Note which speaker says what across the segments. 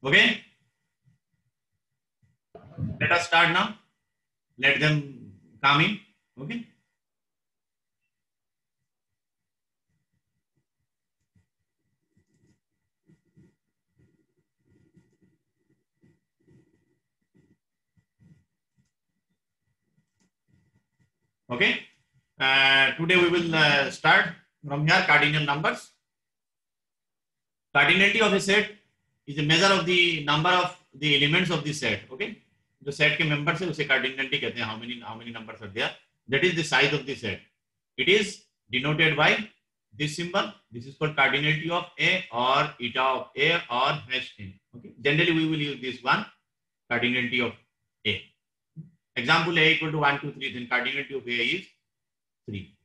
Speaker 1: Okay, let us start now. Let them come in. Okay. Okay. Today we will start from here cardinal numbers. Cardinality of a set is a measure of the number of the elements of the set. Okay. जो set के members है उसे cardinality कहते हैं. How many numbers are there? That is the size of the set. It is denoted by this symbol. This is called cardinality of A or eta of A or hash n. Okay. Generally we will use this one, cardinality of A. Example A equal to 1, 2, 3. Then cardinality of A is 3.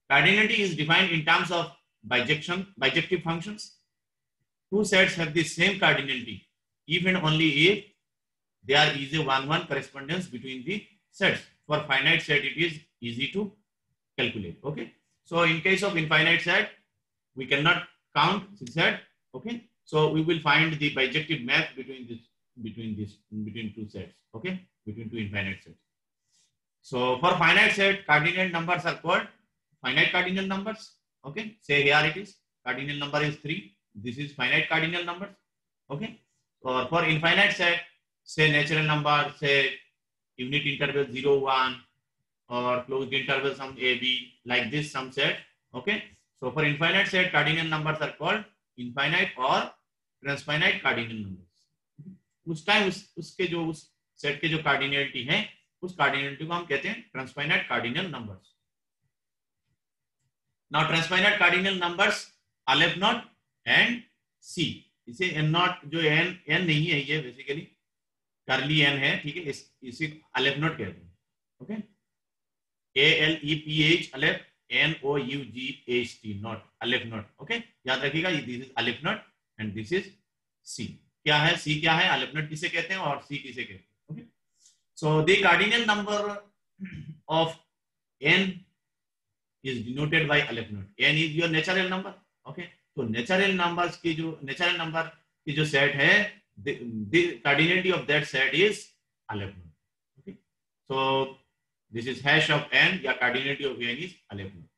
Speaker 1: Cardinality is defined in terms of bijective functions. Two sets have the same cardinality if and only if there is a 1-1 correspondence between the sets. For finite set, it is easy to calculate. Okay. So in case of infinite set, we cannot count the set. Okay. So we will find the bijective map between two sets. Okay. Between two infinite sets. So for finite set, cardinal numbers are called finite cardinal numbers. Okay. Say here it is. Cardinal number is 3. This is finite cardinal numbers. Okay. Or for infinite set, say natural number, say unit interval 0, 1 or closed interval some AB, like this some set. Okay. So for infinite set, cardinal numbers are called infinite or transfinite cardinal numbers. उस time उसके जो उस set के जो cardinality है उस cardinality को हम कहते हैं transfinite cardinal numbers. Now transfinite cardinal numbers aleph not and C. इसे एन नॉट जो एन नहीं है, ये बेसिकली करली एन है. ठीक है. इसे अलेफ नॉट कहते हैं. Okay. ALEPH aleph NOUGHT nought aleph nought. Okay. याद रखिएगा this is aleph not and this is C. क्या है सी? क्या है अलेफ नॉट किसे कहते हैं और सी किसे कहते हैं? Okay. So the cardinal number of n is denoted by aleph nought. n is your natural number. Okay. तो नेचुरल नंबर्स की जो सेट है, the cardinality of that set is aleph nought. Okay. So this is hash of n या cardinality of n is aleph nought.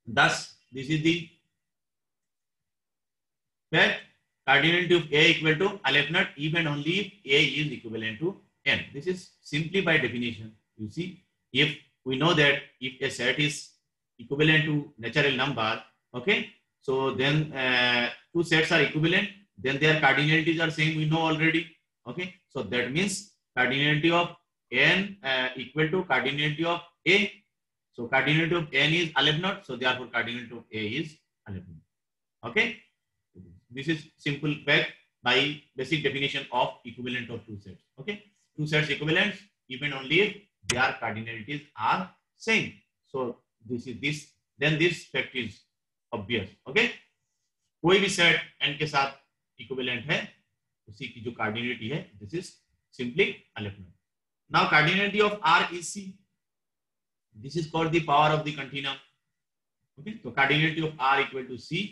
Speaker 1: Thus this is the fact cardinality of A equal to aleph nought if and only if A is equivalent to n. This is simply by definition. You see, if we know that if a set is equivalent to natural number, okay, so then two sets are equivalent, then their cardinalities are same, we know already. Okay, so that means cardinality of n equal to cardinality of A. So cardinality of n is aleph nought, so therefore cardinality of A is aleph nought. Okay, this is simple fact by basic definition of equivalent of two sets. Okay, two sets equivalent if and only if their cardinalities are same. So then this fact is obvious. Okay, कोई भी set n के साथ equivalent है, उसी की जो cardinality है, this is simply aleph nought. Now cardinality of R is C. This is called the power of the continuum. Okay. तो cardinality of R equal to C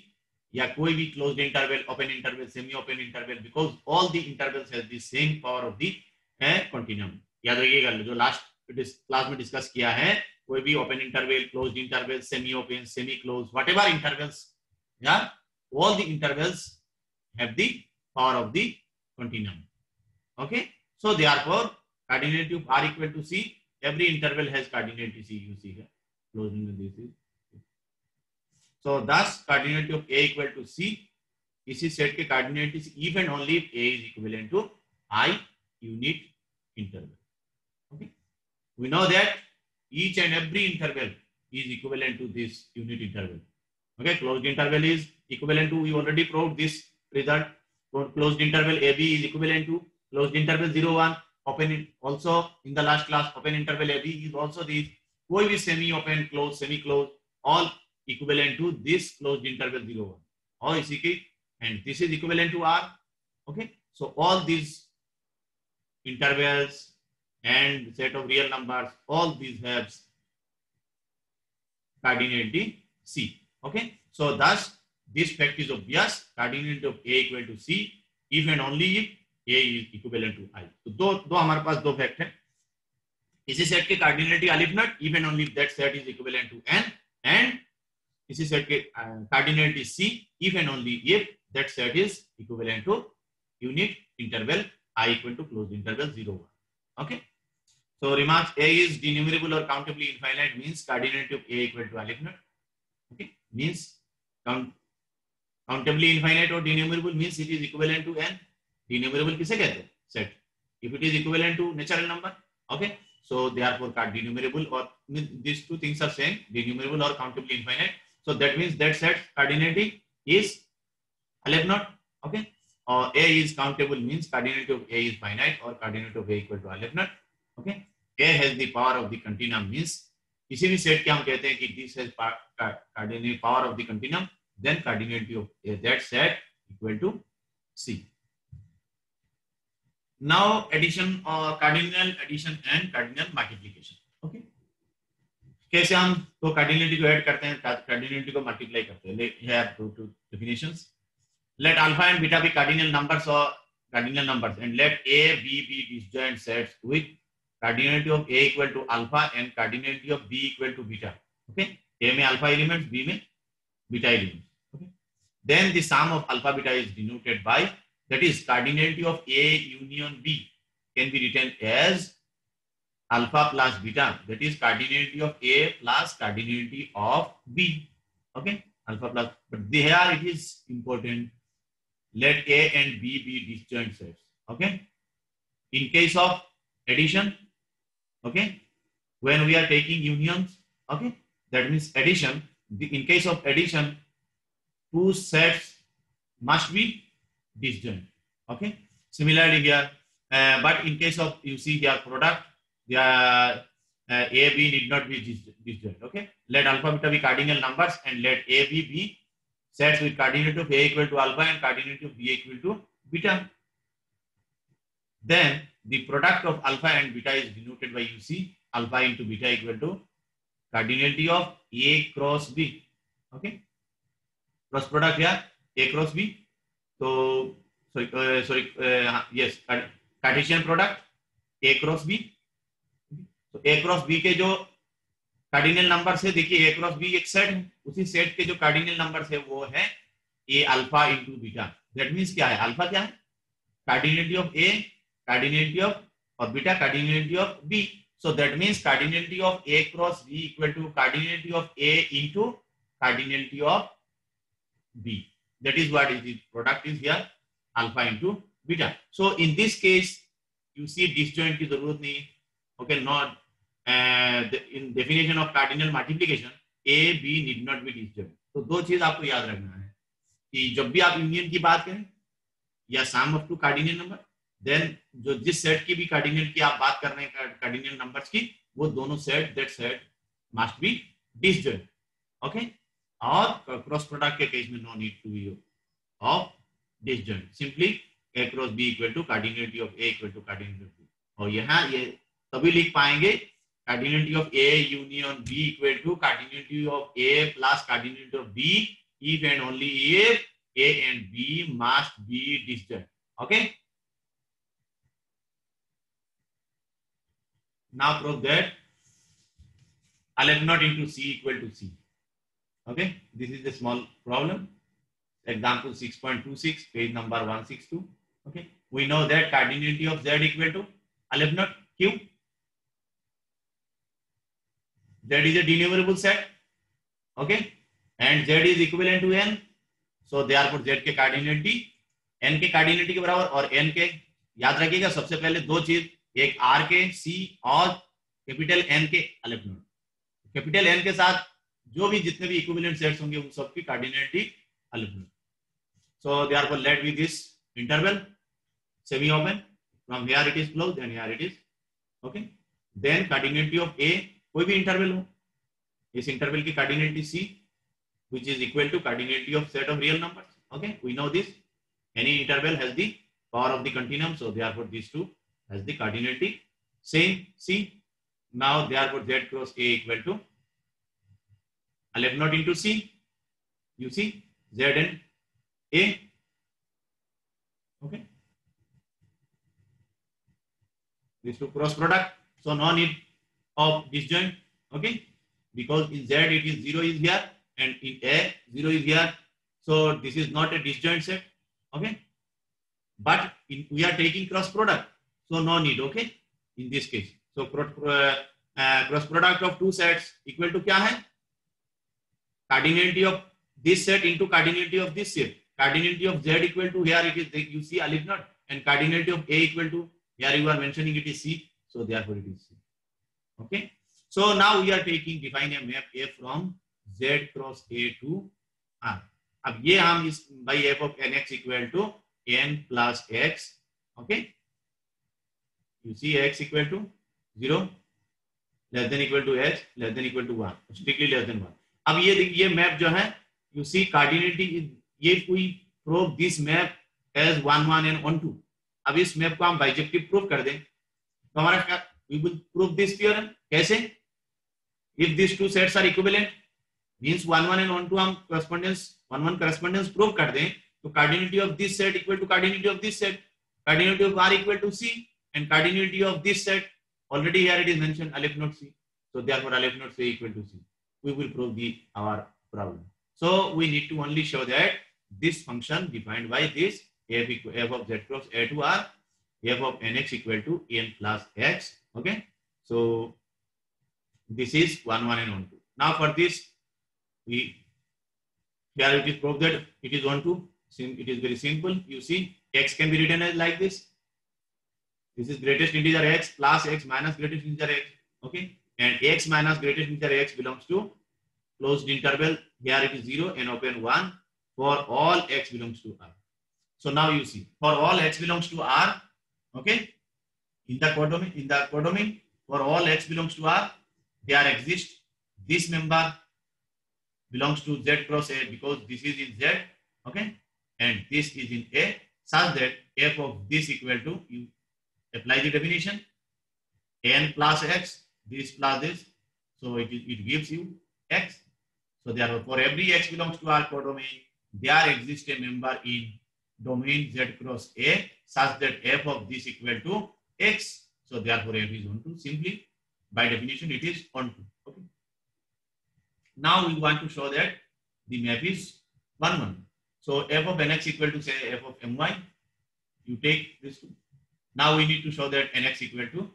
Speaker 1: या कोई भी closed interval, open interval, semi open interval, because all the intervals have the same power of the continuum. याद रखिएगा जो last class में discuss किया है, कोई भी open interval, closed interval, semi open, semi close, whatever intervals, yeah, all the intervals have the power of the continuum. Okay, so therefore cardinality of R equal to C. Every interval has cardinality C. You see here, closing this is. So thus cardinality of A equal to C. इसी set के cardinality C if and only if A is equivalent to I unit interval. Okay, we know that each and every interval is equivalent to this unit interval. Okay, closed interval is equivalent to, we already proved this result. Closed interval AB is equivalent to closed interval 0, 1. Open also in the last class, open interval AB is also this. कोई भी semi open, closed, semi closed, all equivalent to this closed interval 0, 1. और इसी की, and this is equivalent to R. Okay, so all these intervals and set of real numbers, all these have cardinality C. Okay, so thus this fact is obvious. Cardinality of A equal to C if and only if a is equivalent to I. तो दो हमारे पास दो fact है. इसी set के cardinality अलिफ not if and only if that set is equivalent to n, and इसी set के cardinality C if and only if that set is equivalent to unit interval I equal to closed interval 0 1. Okay. So remarks, A is denumerable or countably infinite means cardinality of A equal to aleph naught. Okay, means countably infinite or denumerable means it is equivalent to n. Denumerable किसे कहते हैं? Set. If it is equivalent to natural number, okay. So therefore denumerable or these two things are same, denumerable or countably infinite. So that means that set cardinality is aleph naught. Okay. Or A is countable means cardinality of A is finite or cardinality of A equal to aleph naught. Okay. A has the power of the continuum means किसी भी set के हम कहते हैं कि this has cardinality power of the continuum, then cardinality of that set equal to C. Now addition or cardinal addition and cardinal multiplication. Okay. कैसे हम तो cardinality को ऐड करते हैं, cardinality को मल्टीप्लाई करते हैं. Here two definitions. Let alpha and beta be cardinal numbers or cardinal numbers, and let A, B be disjoint sets with cardinality of A equal to alpha and cardinality of B equal to beta. Okay. A में alpha elements, B में beta elements. Okay. Then the sum of alpha beta is denoted by, that is cardinality of A union B can be written as alpha plus beta, that is cardinality of A plus cardinality of B. Okay. Alpha plus, but here it is important. Let A and B be disjoint sets. Okay. In case of addition, okay, when we are taking unions, okay, that means addition. In case of addition, two sets must be disjoint. Okay. Similarly here, but in case of, you see here product, A, B need not be disjoint. Okay. Let alpha beta be cardinal numbers and let A, B be sets with cardinality of A equal to alpha and cardinality of B equal to beta. Then the product of alpha and beta is denoted by, you see, alpha into beta equal to cardinality of A cross B. Okay. Cross product here, A cross B. So yes, Cartesian product A cross B. तो A cross B के जो cardinal number से, देखिए A cross B एक set है, उसी set के जो कार्डिनल नंबर है वो है A alpha into beta. That means क्या है, अल्फा क्या है, cardinality of A, cardinality of, और beta cardinality of B. So that means cardinality of A cross B equal to cardinality of A into cardinality of B. That is what is product is here alpha into beta. So in this case you see disjoint की जरूरत नहीं. Okay. Not in definition of cardinal multiplication, A, B need not be disjoint. तो दो चीज आपको याद रखना है कि जब भी आप यूनियन की बात करें या sum of two cardinal number, then जो जिस सेट की भी कार्डिनल की आप बात कर रहे हैं कार्डिनल नंबर्स की, वो दोनों set, that set must be disjoint. Okay. और क्रॉस प्रोडक्ट के केस में no need to be of disjoint. Simply A cross B equal to cardinality of A equal to cardinality of B. और यहाँ ये तभी लिख पाएंगे cardinality of A union B equal to cardinality of A plus cardinality of B if and only if A and B must be disjoint. Okay. Now prove that aleph naught into C equal to C. Okay. This is a small problem. Example 6.26, page number 162. Okay. We know that cardinality of Z equal to aleph naught Q. Z is a denumerable set, okay, and Z is equivalent to n. So therefore Z के cardinality n के cardinality के बराबर, और n के याद रखिएगा सबसे पहले दो चीज, एक R के C और कैपिटल N के अलेफ नोट. कैपिटल N के साथ जो भी जितने भी इक्विवेलेंट सेट्स होंगे उन सब की cardinality aleph nought. So therefore let be this interval semi open, from here it is closed and here it is okay. Then cardinality of A कोई भी इंटरवल हो, इस इंटरवल की cardinality C which is equal to cardinality of set of real numbers. Okay, we know this. Any interval has the power of the continuum, so therefore these two has the cardinality same C. Now therefore Z cross A equal to aleph naught into C. You see Z and A. Okay. These two cross product. So no need of disjoint. Okay. Because in Z it is 0 is here and in A 0 is here. So this is not a disjoint set. Okay. But we are taking cross product. So no need. Okay. In this case. So cross product of two sets equal to क्या है? Cardinality of this set into cardinality of this set. Cardinality of Z equal to, here it is, you see alif not, and cardinality of A equal to, here you are mentioning it is C, so therefore it is C. Okay. So now we are define a map A from Z cross A to R. अब ये हम इस by f of nx equal to n plus x. Okay. You see x equal to 0, less than equal to x, less than equal to 1, strictly less than 1. अब ये map जो है, you see cardinality, ये कोई prove this map as 1 1 and 1 2. अब इस map को हम बाइजेक्टिव प्रूव कर दें तो हमारा क्या, we will prove this theorem. कैसे? If these two sets are equivalent, means 1 1 and 1 2 हम correspondence 1 1 correspondence prove कर दें तो cardinality of this set equal to cardinality of this set, cardinality of R equal to C, and cardinality of this set already here it is mentioned alif not C, so therefore alif not C equal to C. We will prove our problem. So we need to only show that this function defined by this f of Z cross A to R, f of nx equal to n plus x. Okay, so this is 1 1 and 1 2. Now for this, here it is proved that it is 1 2. It is very simple. You see, x can be written as like this. This is greatest integer x plus x minus greatest integer x. Okay, and x minus greatest integer x belongs to closed interval. Here it is 0 and open 1 for all x belongs to R. So now you see, for all x belongs to R, okay, in the codomain, for all x belongs to R, there exists this member belongs to Z cross A because this is in Z, okay, and this is in A, such that f of this equal to, you apply the definition, n plus x, this plus this, so it gives you x. So therefore, for every x belongs to R codomain, there exists a member in domain Z cross A such that f of this equal to x. So therefore, f is 1 2. Simply, by definition, it is 1 2. Okay. Now we want to show that the map is 1 1. So f of nx equal to say f of my. You take this two. Now we need to show that nx equal to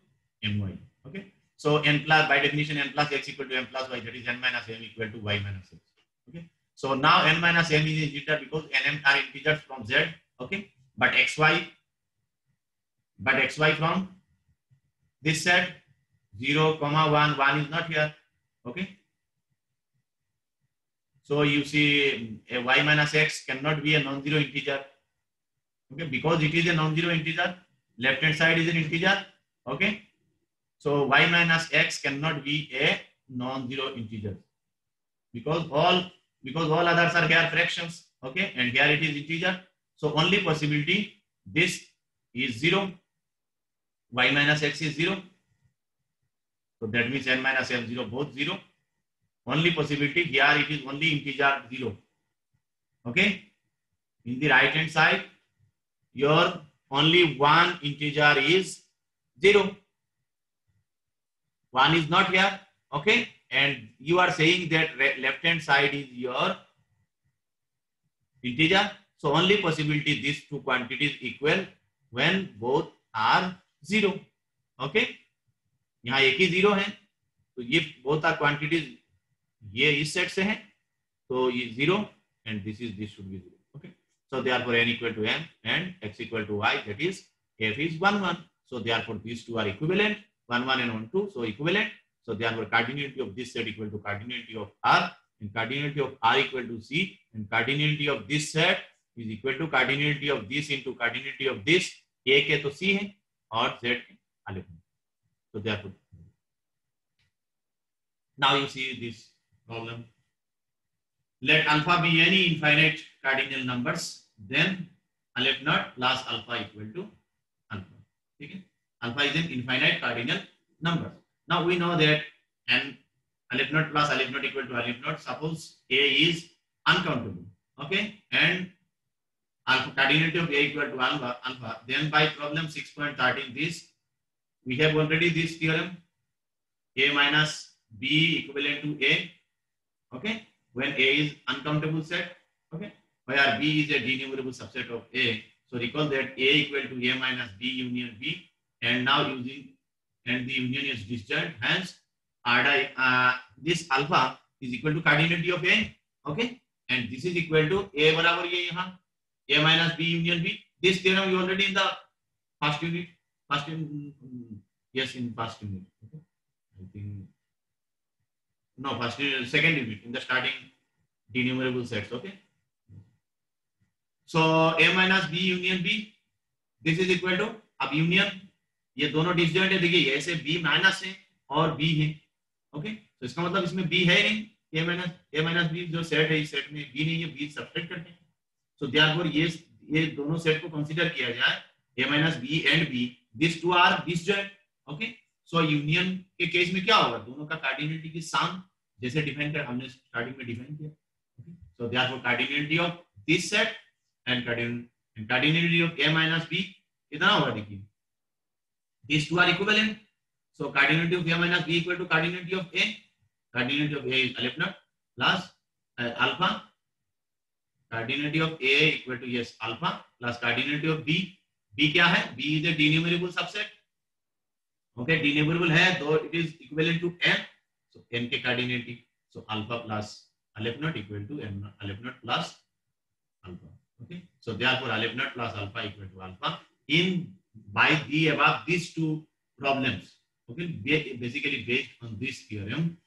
Speaker 1: my. Okay. So n plus, by definition, n plus x equal to m plus y, that is n minus m equal to y minus x. Okay. So now n minus m is integer because n m are integers from z. Okay. But xy from this set 0, 1, 1 is not here. Okay. So you see a y minus x cannot be a non-zero integer. Okay, because it is a non-zero integer, left hand side is an integer. Okay, so y minus x cannot be a non-zero integer because all others are here fractions. Okay, and here it is integer. So only possibility, this is 0, y minus x is 0. So that means n minus m 0, both 0. Only possibility, here it is only integer 0. Okay, in the right hand side, your only one integer is 0. 1 is not here. Okay, and you are saying that left hand side is your integer. So only possibility, these two quantities equal when both are 0. Okay, यहाँ एक ही 0 है तो ये both are quantities, ये इस set से है तो ये 0 and this should be 0. Okay, so therefore n equal to m and x equal to y, that is f is 1 1. So therefore these two are equivalent, 1 1 and 1 2, so equivalent. So therefore cardinality of this set equal to cardinality of R, and cardinality of R equal to C, and cardinality of this set is equal to cardinality of this into cardinality of this. A के तो C है और Z अलग है. So therefore, now you see this problem. Let alpha be any infinite cardinal numbers, then aleph naught plus alpha equal to alpha. Okay? Alpha is an infinite cardinal number. Now we know that and aleph naught plus aleph naught equal to aleph naught. Suppose A is uncountable, okay, and alpha cardinality of A equal to alpha, then by problem 6.13 this we have already this theorem, A minus B equivalent to A, okay, when A is uncountable set, okay, where B is a denumerable subset of A. So recall that A equal to A minus B union B, and now using, and the union is disjoint, hence this alpha is equal to cardinality of A, okay, and this is equal to A बराबर ये यहाँ A minus B union B. This theorem you already in the first unit, yes, in first unit, okay, I think no, first unit, second unit in the starting denumerable sets, okay. So A minus B union B, this is equal to, अब union ये दोनों disjoint है, देखिए ऐसे B minus है और B है, okay, तो इसका मतलब इसमें B है नहीं, A माइनस B जो सेट है इस सेट में B नहीं है, B सब्ट्रैक्ट करते हैं, सो देयरफॉर ये दोनों सेट को कंसीडर किया जाए A minus B and B, this two are disjoint, okay, so union के केस में क्या होगा, दोनों का कार्डिनलिटी की सम जैसे डिफाइन कर हमने स्टार्टिंग में डिफाइन किया, okay, so therefore cardinality of this set and cardinality of A minus B कितना होगा, देखिए these two are equivalent, so cardinality of A minus B equal to cardinality of A. Cardinality of A is Lefner plus alpha, cardinality of A equal to yes alpha plus cardinality of B. B क्या है, B is a denumerable subset, okay, denumerable है, though it is equivalent to n, so n के cardinality, so alpha plus aleph naught equal to n aleph naught plus alpha, okay, so therefore aleph naught plus alpha equal to alpha in by the above these two problems, okay, basically based on this theorem,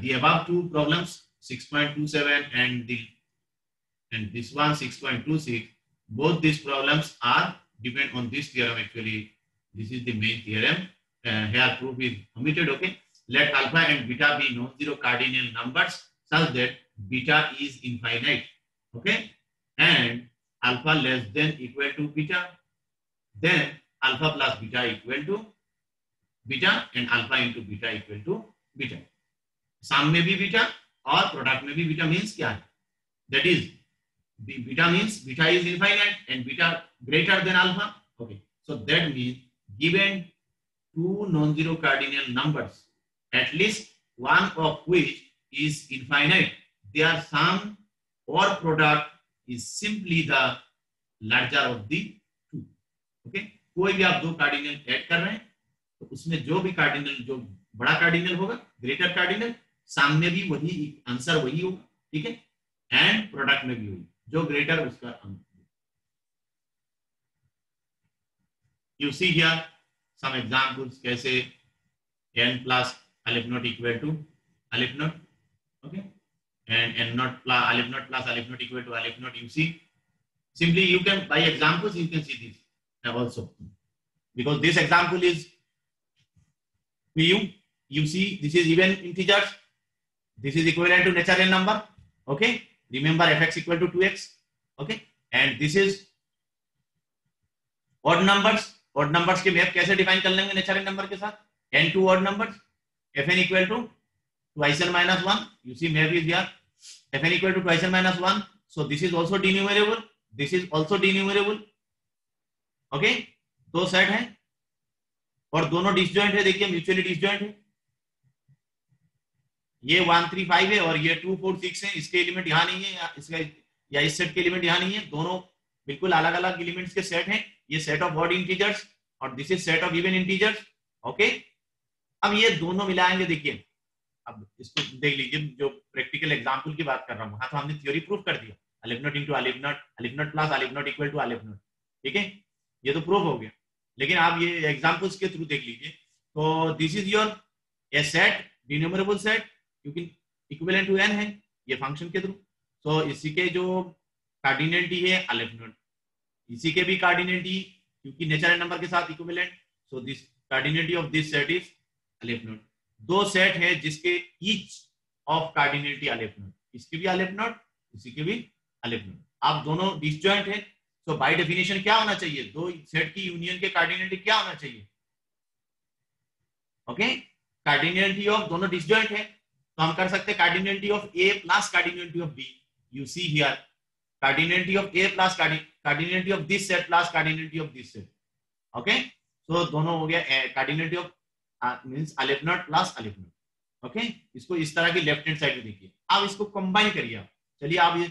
Speaker 1: the above two problems 6.27 and this one 6.26, both these problems are depend on this theorem. Actually this is the main theorem, here proof is omitted, okay. Let alpha and beta be non-zero cardinal numbers such that beta is infinite, okay, and alpha less than equal to beta, then alpha plus beta equal to beta and alpha into beta equal to beta. Sum में भी beta और product में भी beta means क्या है? That is, beta means beta is infinite and beta greater than alpha. Okay, so that means given two non-zero cardinal numbers, at least one of which is infinite, their sum or product is simply the larger of the two. Okay, कोई भी आप दो cardinal add कर रहे हैं तो उसमें जो भी कार्डिनल जो बड़ा कार्डिनल होगा, ग्रेटर कार्डिनल, सामने भी वही आंसर वही होगा, ठीक है, एंड प्रोडक्ट में भी वही, जो ग्रेटर उसका answer. You see here some examples, कैसे n plus aleph naught equal to aleph naught, okay, and n naught plus aleph naught equal to aleph naught. You see, simply you can by examples you can see this also, because this example is you see this is even integers, this is equivalent to natural number, okay, remember fx equal to 2x, okay, and this is odd numbers के map कैसे define कर लेंगे natural number के साथ, n to odd numbers, fn equal to twice n minus 1, you see map is here, fn equal to twice n minus 1, so this is also denumerable, this is also denumerable, okay, दो set हैं और दोनों disjoint है, देखिए mutually disjoint है, ये 135 है और ये 246 है, इसके एलिमेंट यहां नहीं है, इसका या इस सेट के एलिमेंट यहां नहीं है, दोनों बिल्कुल अलग अलग एलिमेंट्स के सेट हैं, ये सेट ऑफ ऑड इंटीजर्स और this is set of even integers, okay. अब ये दोनों मिलाएंगे, देखिए अब इसको देख लीजिए, जो प्रैक्टिकल एग्जांपल की बात कर रहा हूं, हाँ तो हमने थ्योरी प्रूफ कर दिया, aleph nought into aleph nought plus aleph nought equal to aleph nought, ठीक है, ये तो प्रूफ हो गया. लेकिन आप ये एग्जांपल्स के थ्रू देख लीजिए, तो this is your A set, denumerable set, क्योंकि इक्विवेलेंट टू n है ये फंक्शन के थ्रू, तो इसी के जो कार्डिनलिटी है अलेफ नॉट, इसी के भी कार्डिनलिटी क्योंकि नेचुरल नंबर के साथ equivalent, so this cardinality of this set is aleph nought. दो सेट है जिसके each of cardinality aleph nought, इसके भी अलेफ नॉट, इसी के भी अलेफ नॉट, आप दोनों डिसजॉइंट है, तो बाय डेफिनेशन क्या होना चाहिए, दो सेट की यूनियन के कार्डिनलिटी क्या होना चाहिए, ओके, कार्डिनलिटी ऑफ दोनों डिसजॉइंट है, तो हम कर सकते हैं cardinality of A plus cardinality of B. You see here cardinality of A plus cardinality of this set plus cardinality of this set. Okay, so दोनों हो गया cardinality of means अलिफ नॉट प्लस अलिफ नॉट. ओके, इसको इस तरह की left hand side में देखिए. अब इसको कंबाइन करिए आप. चलिए आप ये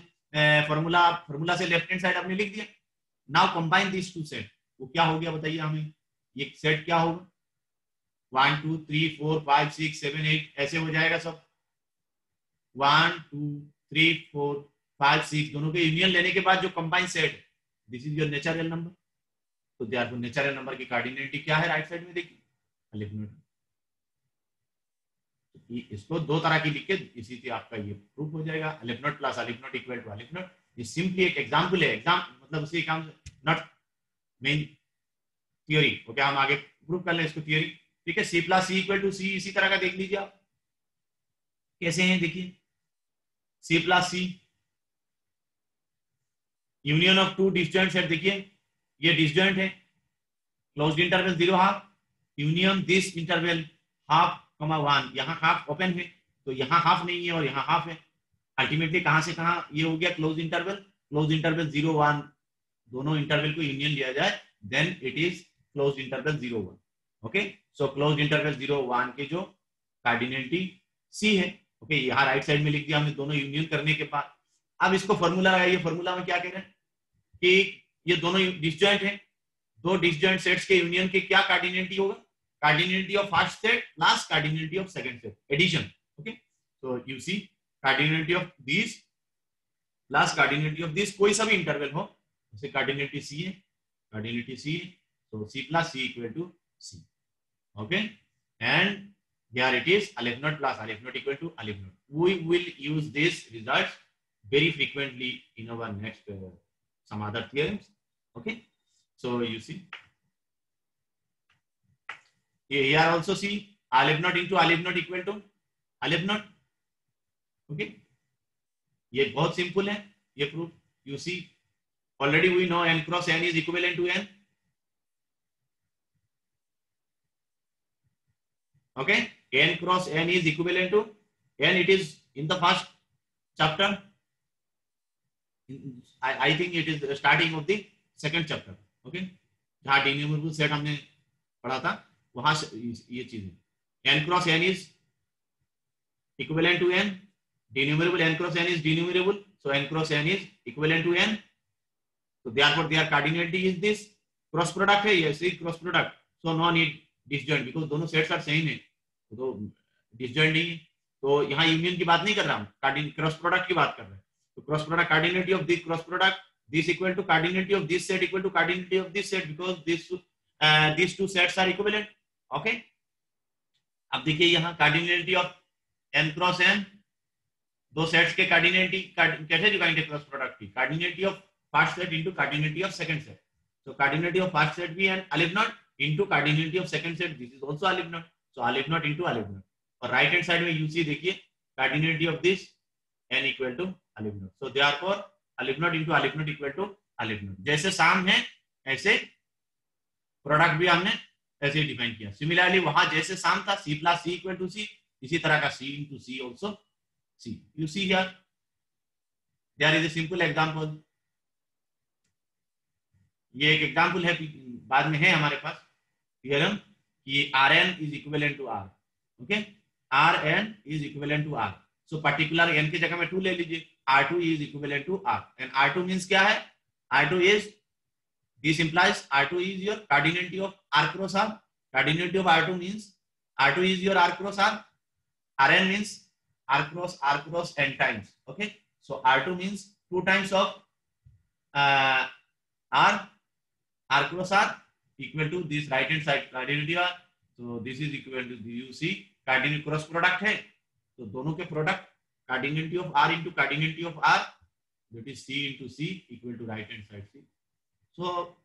Speaker 1: फॉर्मूला से लेफ्ट हैंड साइड आपने लिख दिया. Now combine this two set. वो क्या हो गया बताइए हमें. ये सेट क्या होगा. 1 2 3 4 5 6 7 8 ऐसे हो जाएगा सब. 1 2 3 4 5 6 दोनों के यूनियन लेने के बाद जो combine set, this is your natural number. तो देयरफॉर नेचुरल नंबर की कार्डिनलिटी क्या है राइट साइड में देखिए अलिफ नॉट. इसको दो तरह की लिख के इसी से आपका ये प्रूफ हो जाएगा. अलिफ नॉट प्लस अलिफ naught equal to aleph not. ये सिंपली एक एग्जांपल है. एग्जाम मतलब उसी काम से नॉट मेन थ्योरी. ओके, हम आगे प्रूफ कर लें इसको थ्योरी. ठीक है, C plus C equal to C इसी तरह का देख लीजिए आप कैसे हैं. देखिए C plus C union of two disjoint set. देखिए ये डिस्जॉइंट है. Closed interval 0 half union this interval half comma 1. यहाँ हाफ ओपन है तो यहाँ हाफ नहीं है और यहाँ हाफ है. अल्टीमेटली कहां से कहां ये हो गया क्लोज इंटरवल 0 1. दोनों इंटरवल को यूनियन लिया जाए then it is close interval 0 1. Okay, so close interval 0 1 के जो कार्डिनलिटी सी है. ओके, यहाँ राइट साइड में लिख दिया हमने दोनों यूनियन करने के बाद. अब इसको फॉर्मूला लगाइए. फॉर्मूला में क्या कह रहे हैं कि ये दोनों डिसजॉइंट है. दो डिसजॉइंट सेट्स के यूनियन के क्या कार्डिनलिटी होगा. Cardinality of first set plus cardinality of second set addition. Okay, so you see cardinality of these plus cardinality of this कोई सा भी इंटरवल हो जैसे cardinality C है, cardinality C है, so C plus C equal to C. Okay, and here it is aleph naught plus aleph naught equal to aleph naught. We will use this results very frequently in our next some other theorems. Okay, so you see here also see aleph naught into aleph naught equal to aleph naught. Okay, ये बहुत simple है ये proof. You see already we know n cross n is equivalent to n. Okay, n cross n is equivalent to n. It is in the first chapter. I think it is starting of the second chapter. Okay, जहां denumerable set हमने पढ़ा था वहां से ये चीज है. n cross n is equivalent to n. Denumerable n cross n is denumerable, so n cross n is equivalent to n. So therefore their cardinality is this. Cross product है ये सी cross product, so no need disjoint because दोनों sets are same है तो disjoint नहीं है. तो यहाँ union की बात नहीं कर रहा हूँ, क्रॉस प्रोडक्ट की बात कर रहे हैं. तो cross product cardinality of this cross product this equal to cardinality of this set equal to cardinality of this set because this two sets are equivalent. Okay, अब देखिए यहाँ cardinality of n cross n दो sets के cardinality कैसे दिखाएंगे cross product की. Cardinality of first set into cardinality of second set. So cardinality of first set भी and aleph naught into cardinality of second set this is also aleph naught. So aleph naught into aleph naught. और right hand side में you see देखिए cardinality of this n equal to aleph naught. So therefore aleph naught into aleph naught equal to aleph naught. जैसे sum है ऐसे product भी हमने ऐसे define किया. सिमिलरली वहां जैसे साम था c plus c equal to c, इसी तरह का c into c also C. You see here, there is a simple example. ये एक एग्जाम्पल है बाद में है हमारे पास थियरम कि Rn is equivalent to R. Okay, Rn is equivalent to R. So particular n की जगह में 2 ले लीजिए. R2 is equivalent to R. And R2 means क्या है? R2 is, this implies R2 is your cardinality of R cross R. Cardinality of R2 means R2 is your R cross R. Rn means R cross n times. Okay, so R2 means 2 times of R cross R equal to this right hand side cardinality R. So this is equal to you see cardinal cross product है तो दोनों के product cardinality of R into cardinality of R, that is C into C equal to right hand side C. So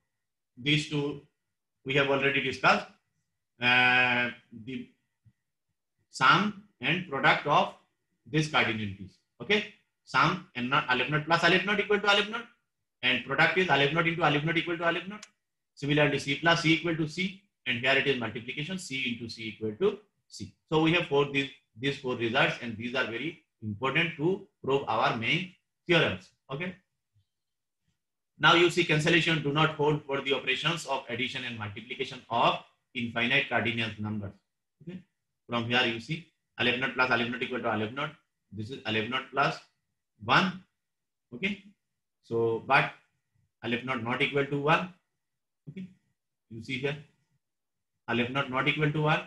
Speaker 1: these two we have already discussed. The sum and product of these cardinalities. Okay, sum and not aleph naught plus aleph naught equal to aleph naught, and product is aleph naught into aleph naught equal to aleph naught. Similarly, c plus c equal to c, and here it is multiplication c into c equal to c. So we have these four results, and these are very important to prove our main theorems. Okay, Now you see cancellation do not hold for the operations of addition and multiplication of infinite cardinal numbers. Okay. From here you see aleph naught plus aleph naught equal to aleph naught. This is aleph naught plus 1. Okay. So, but aleph naught not equal to 1. Okay. You see here aleph naught not equal to 1.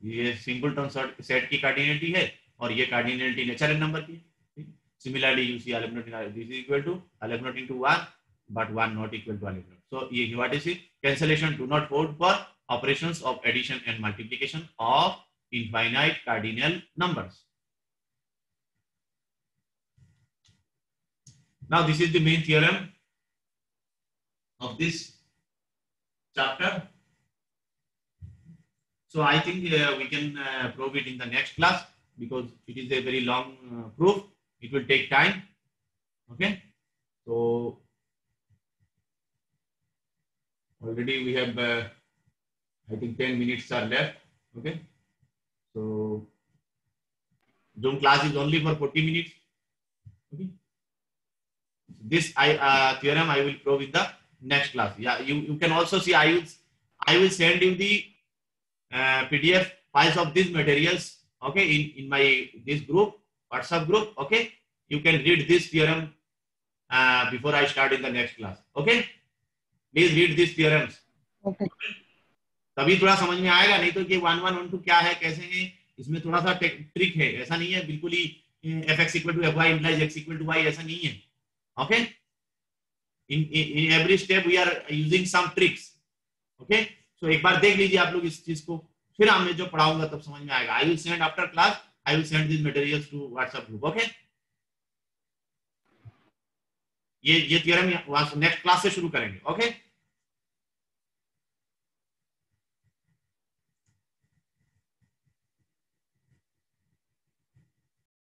Speaker 1: ये singleton set की cardinality है और ये cardinality natural number की. Similarly, you see aleph naught this is equal to aleph naught into 1, but 1 not equal to aleph naught. So, what is it? Cancellation do not hold for operations of addition and multiplication of infinite cardinal numbers. Now, this is the main theorem of this chapter. So, I think we can prove it in the next class because it is a very long proof. It will take time. Okay. So already we have, I think 10 minutes are left. Okay. So Zoom class is only for 40 minutes. Okay. This theorem I will prove in the next class. Yeah, you can also see I will send you the PDF files of these materials. Okay, in my this group. WhatsApp group. Okay, you can read this theorem before I start in the next class. Okay, please read these theorems.
Speaker 2: Okay.
Speaker 1: तभी थोड़ा समझ में आएगा, नहीं तो कि 1 1 1 2 क्या है, कैसे है, इसमें थोड़ा सा ट्रिक है. ऐसा नहीं है बिल्कुल ही fx equal to fy implies x equal to y, ऐसा नहीं है. Okay, in every step we are using some tricks. Okay, so एक बार देख लीजिए आप लोग इस चीज को, फिर मैं जो पढ़ाऊंगा तब समझ में आएगा. I will send after class. I will send these materials to WhatsApp group. Okay. ये थियरम नेक्स्ट क्लास से शुरू करेंगे. Okay.